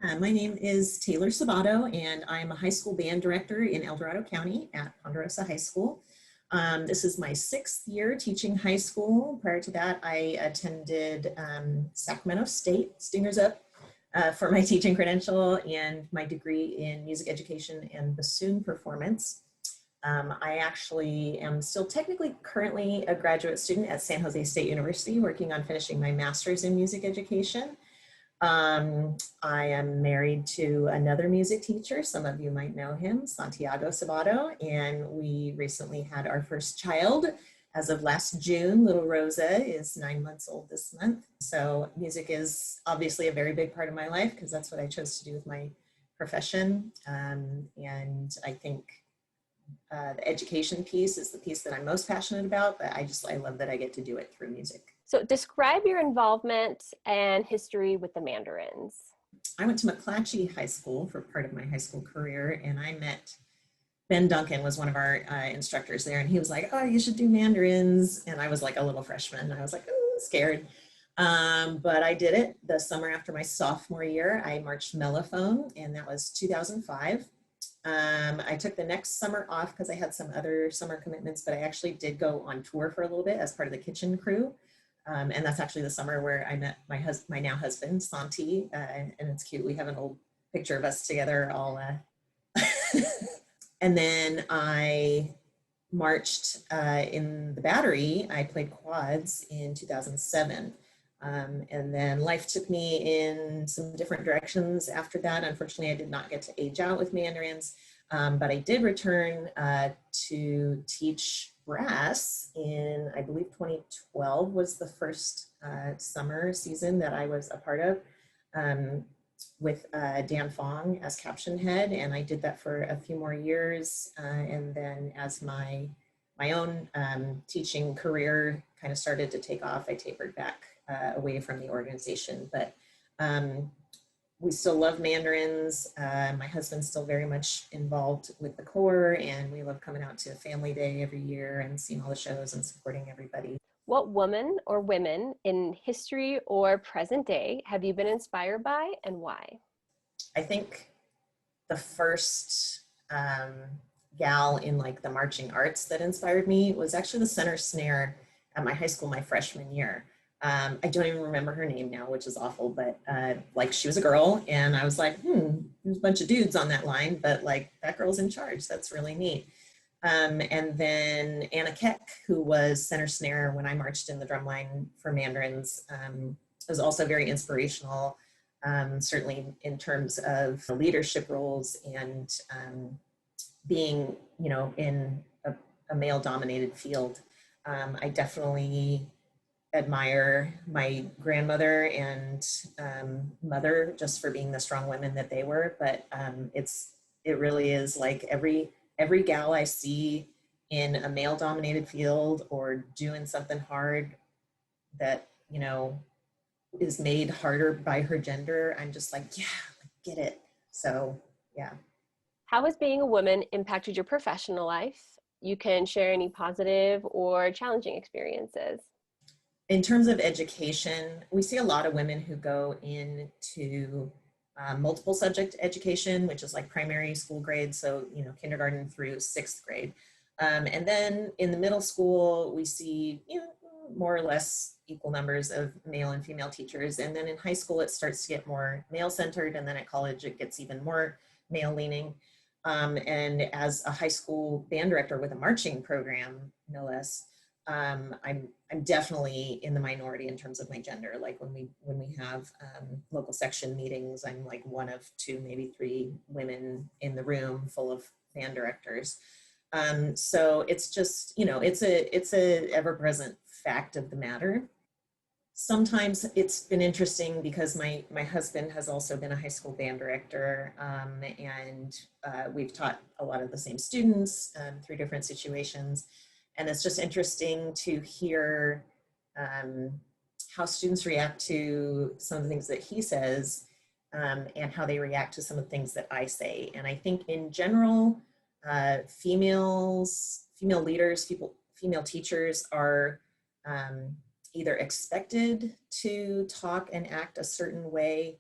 My name is Taylor Sabado, and I'm a high school band director in El Dorado County at Ponderosa High School. This is my 6th year teaching high school. Prior to that, I attended Sacramento State, Stingers Up, for my teaching credential and my degree in music education and bassoon performance. I actually am still technically currently a graduate student at San Jose State University, working on finishing my master's in music education. I am married to another music teacher. Some of you might know him, Santiago Sabado, and we recently had our first child as of last June. Little Rosa is 9 months old this month. So music is obviously a very big part of my life because that's what I chose to do with my profession. And I think the education piece is the piece that I'm most passionate about, but I love that I get to do it through music. So describe your involvement and history with the Mandarins. I went to McClatchy High School for part of my high school career, and I met Ben Duncan was one of our instructors there, and he was like, "Oh, you should do Mandarins," and I was like a little freshman, and I was like, "Oh, scared," but I did it. The summer after my sophomore year, I marched mellophone, and that was 2005. I took the next summer off because I had some other summer commitments, but I actually did go on tour for a little bit as part of the kitchen crew. And that's actually the summer where I met my now husband, Santi, and it's cute. We have an old picture of us together all. And then I marched in the Battery. I played quads in 2007. And then life took me in some different directions after that. Unfortunately, I did not get to age out with Mandarins, but I did return to teach brass in, I believe 2012 was the first summer season that I was a part of, with Dan Fong as caption head. And I did that for a few more years. And then as my own teaching career kind of started to take off, I tapered back away from the organization, but we still love Mandarins. My husband's still very much involved with the Corps, and we love coming out to Family Day every year and seeing all the shows and supporting everybody. What woman or women in history or present day have you been inspired by, and why? I think the first gal in like the marching arts that inspired me was actually the center snare at my high school my freshman year. I don't even remember her name now, which is awful, but like she was a girl, and I was like, there's a bunch of dudes on that line, but like that girl's in charge. That's really neat. And then Anna Keck, who was center snare when I marched in the drumline for Mandarins, was also very inspirational, certainly in terms of leadership roles and being, in a male-dominated field. I definitely admire my grandmother and mother just for being the strong women that they were, but it really is like every gal I see in a male dominated field or doing something hard that is made harder by her gender, I'm just like, yeah, get it. So yeah. How has being a woman impacted your professional life? You can share any positive or challenging experiences. In terms of education, we see a lot of women who go into multiple subject education, which is like primary school grade, so kindergarten through 6th grade. And then in the middle school, we see more or less equal numbers of male and female teachers. And then in high school, it starts to get more male-centered, and then at college, it gets even more male-leaning. And as a high school band director with a marching program, no less, I'm definitely in the minority in terms of my gender. Like when we have local section meetings, I'm like one of 2, maybe 3 women in the room full of band directors. So it's just, it's a ever-present fact of the matter. Sometimes it's been interesting because my husband has also been a high school band director, and we've taught a lot of the same students through different situations. And it's just interesting to hear how students react to some of the things that he says, and how they react to some of the things that I say. And I think in general, female leaders, female teachers are either expected to talk and act a certain way,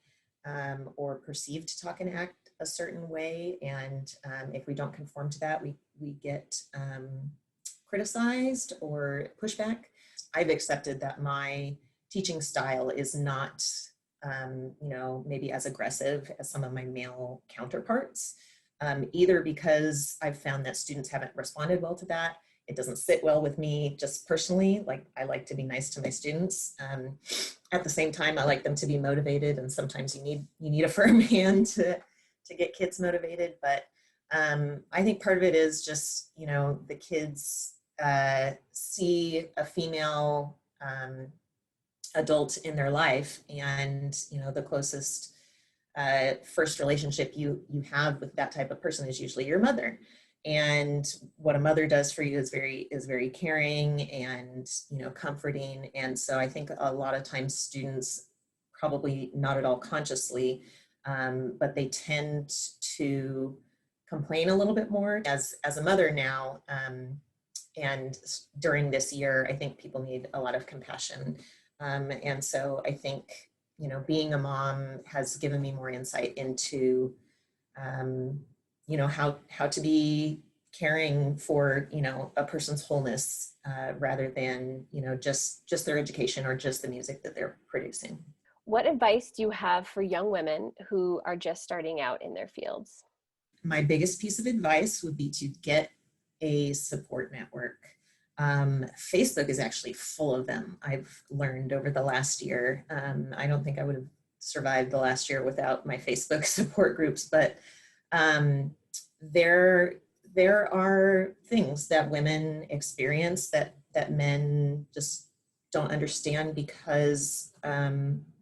or perceived to talk and act a certain way. And if we don't conform to that, we get criticized or pushback. I've accepted that my teaching style is not, maybe as aggressive as some of my male counterparts, either because I've found that students haven't responded well to that. It doesn't sit well with me just personally. Like, I like to be nice to my students. At the same time, I like them to be motivated, and sometimes you need a firm hand to get kids motivated. But I think part of it is just, the kids see a female adult in their life, and the closest first relationship you have with that type of person is usually your mother. And what a mother does for you is very caring and comforting. And so I think a lot of times students, probably not at all consciously, but they tend to complain a little bit more as a mother now. And during this year, I think people need a lot of compassion. And so I think, being a mom has given me more insight into, how to be caring for, a person's wholeness, rather than, just their education or just the music that they're producing. What advice do you have for young women who are just starting out in their fields? My biggest piece of advice would be to get a support network. Facebook is actually full of them. I've learned over the last year. I don't think I would have survived the last year without my Facebook support groups, but there are things that women experience that men just don't understand, because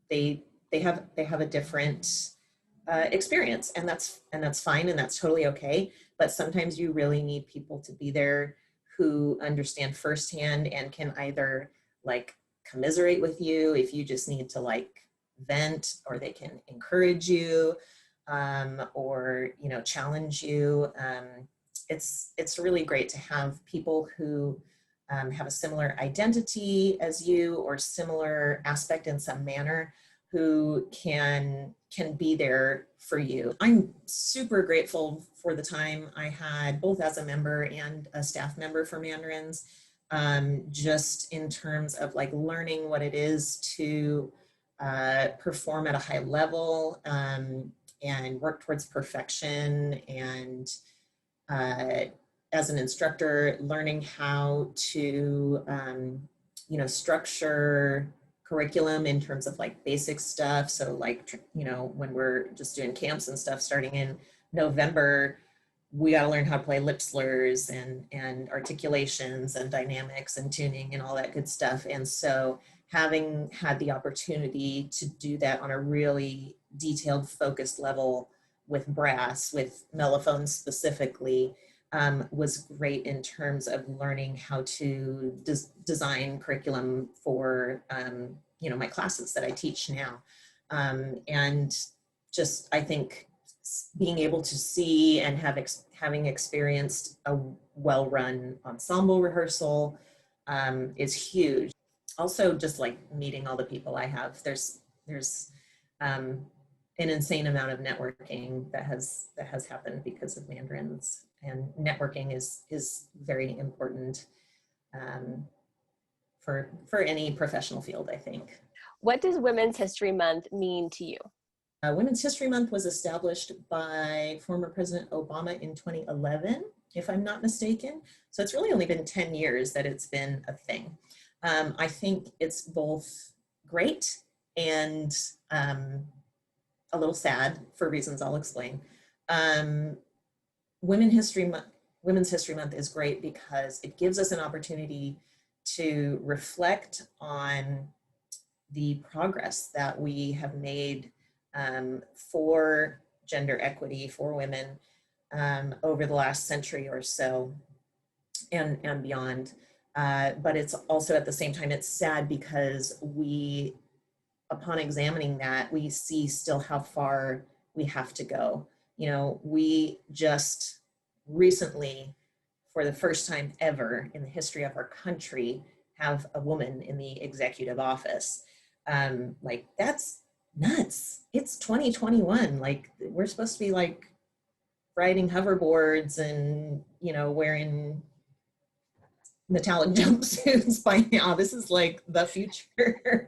they have a different experience, and that's fine, and that's totally okay. But sometimes you really need people to be there who understand firsthand and can either like commiserate with you if you just need to like vent, or they can encourage you, or challenge you. It's really great to have people who have a similar identity as you, or similar aspect in some manner, who can be there for you. I'm super grateful for the time I had, both as a member and a staff member for Mandarins, just in terms of like learning what it is to perform at a high level, and work towards perfection. And as an instructor, learning how to structure curriculum in terms of like basic stuff. So like, when we're just doing camps and stuff starting in November, we got to learn how to play lip slurs and articulations and dynamics and tuning and all that good stuff. And so having had the opportunity to do that on a really detailed, focused level with brass, with mellophones specifically, was great in terms of learning how to design curriculum for, my classes that I teach now. And just, I think being able to see and having experienced a well-run ensemble rehearsal is huge. Also, just like meeting all the people I have, there's an insane amount of networking that has happened because of Mandarins, and networking is very important for any professional field, I think. What does Women's History Month mean to you? Women's History Month was established by former President Obama in 2011, if I'm not mistaken. So it's really only been 10 years that it's been a thing. I think it's both great and a little sad for reasons I'll explain. Women's History Month is great because it gives us an opportunity to reflect on the progress that we have made for gender equity for women over the last century or so, and beyond. But it's also, at the same time, it's sad because upon examining that, we see still how far we have to go. We just recently, for the first time ever in the history of our country, have a woman in the executive office. Like, that's nuts. It's 2021. Like we're supposed to be like riding hoverboards and, you know, wearing metallic jumpsuits by now. This is like the future.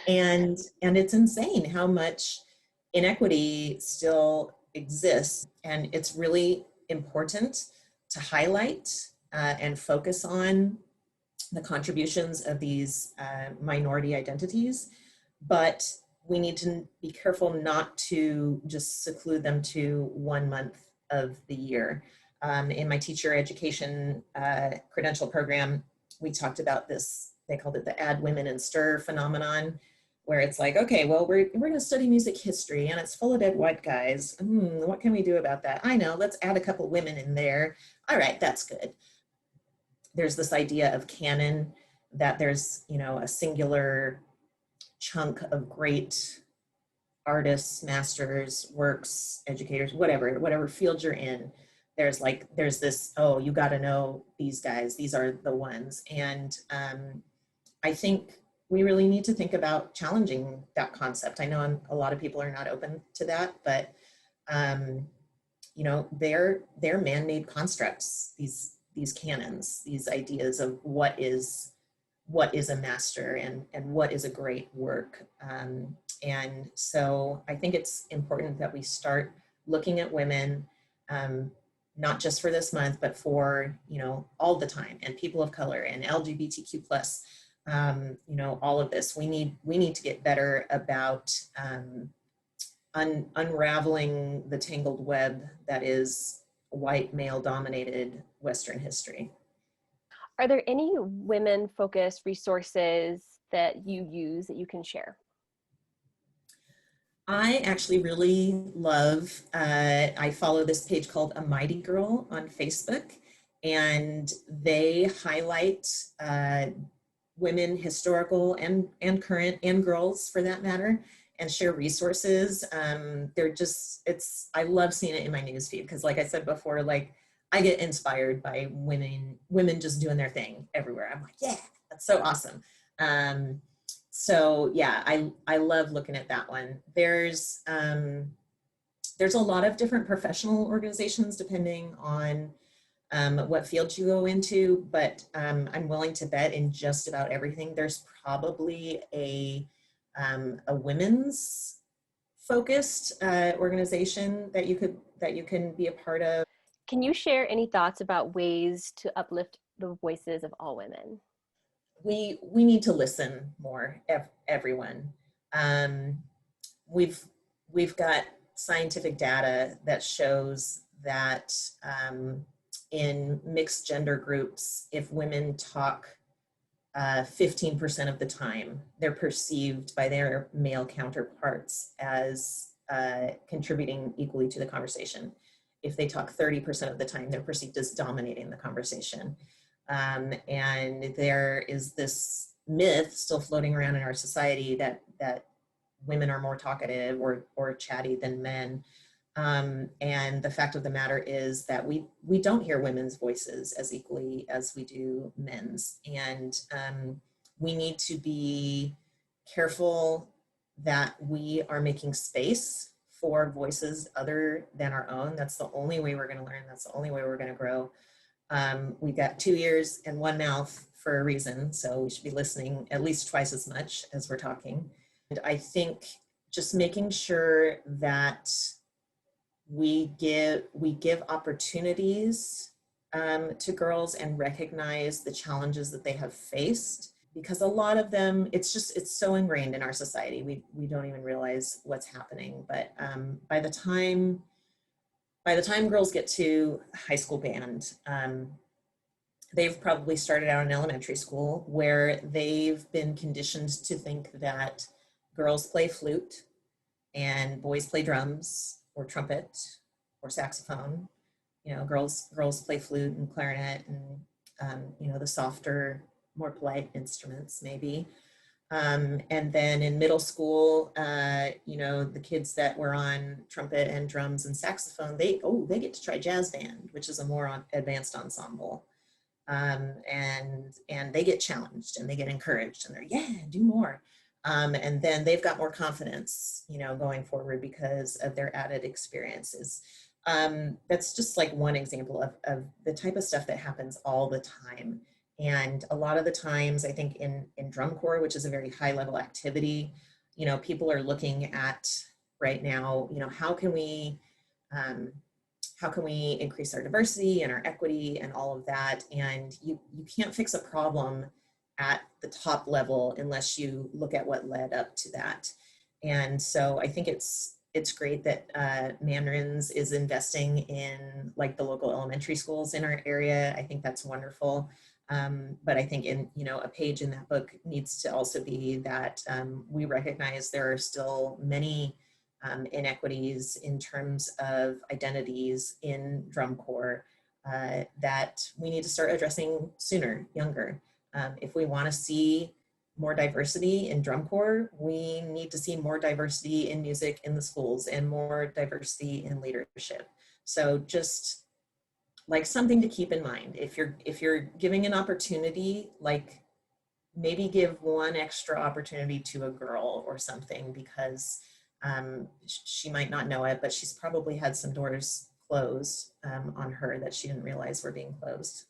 And it's insane how much inequity still exists. And it's really important to highlight and focus on the contributions of these minority identities, but we need to be careful not to just seclude them to 1 month of the year. In my teacher education credential program, we talked about this, they called it the Add Women in Stir phenomenon, where it's like, okay, well, we're going to study music history and it's full of dead white guys. What can we do about that? I know, let's add a couple women in there. All right, that's good. There's this idea of canon, that there's, you know, a singular chunk of great artists, masters, works, educators, whatever field you're in. There's this, oh, you got to know these guys. These are the ones. And I think we really need to think about challenging that concept. I know a lot of people are not open to that, but you know, they're man-made constructs, these canons, these ideas of what is a master and what is a great work. And so I think it's important that we start looking at women, not just for this month, but for, you know, all the time, and people of color and LGBTQ plus, you know, all of this. We need to get better about unraveling the tangled web that is white male dominated Western history. Are there any women-focused resources that you use that you can share? I actually really love, I follow this page called A Mighty Girl on Facebook, and they highlight women, historical and current, and girls for that matter, and share resources. I love seeing it in my newsfeed because, like I said before, like I get inspired by women just doing their thing everywhere. I'm like, yeah, that's so awesome. So yeah, I love looking at that one. There's a lot of different professional organizations depending on what field you go into, but I'm willing to bet in just about everything, there's probably a women's focused organization that you can be a part of. Can you share any thoughts about ways to uplift the voices of all women? We need to listen more, everyone. Um, we've got scientific data that shows that in mixed gender groups, if women talk 15% of the time, they're perceived by their male counterparts as contributing equally to the conversation. If they talk 30% of the time, they're perceived as dominating the conversation. And there is this myth still floating around in our society that women are more talkative or chatty than men. And the fact of the matter is that we don't hear women's voices as equally as we do men's. And we need to be careful that we are making space for voices other than our own. That's the only way we're going to learn. That's the only way we're going to grow. We've got 2 ears and 1 mouth for a reason, so we should be listening at least twice as much as we're talking. And I think just making sure that we give opportunities to girls and recognize the challenges that they have faced, because a lot of them, it's so ingrained in our society, we don't even realize what's happening. But by the time girls get to high school band, they've probably started out in elementary school where they've been conditioned to think that girls play flute and boys play drums or trumpet or saxophone. You know, girls play flute and clarinet and you know, the softer, more polite instruments maybe. And then in middle school, you know, the kids that were on trumpet and drums and saxophone, they get to try jazz band, which is a more advanced ensemble. And they get challenged and they get encouraged and they're, yeah, do more. And then they've got more confidence, you know, going forward because of their added experiences. That's just like one example of the type of stuff that happens all the time. And a lot of the times, I think in drum corps, which is a very high level activity, you know, people are looking at right now, you know, um, how can we increase our diversity and our equity and all of that? And you can't fix a problem at the top level unless you look at what led up to that. And so I think it's great that Mandarins is investing in like the local elementary schools in our area. I think that's wonderful. But I think in, you know, a page in that book needs to also be that we recognize there are still many inequities in terms of identities in drum corps that we need to start addressing sooner, younger. If we want to see more diversity in drum corps, we need to see more diversity in music in the schools and more diversity in leadership. So just like something to keep in mind. If you're giving an opportunity, like maybe give one extra opportunity to a girl or something because she might not know it, but she's probably had some doors closed on her that she didn't realize were being closed.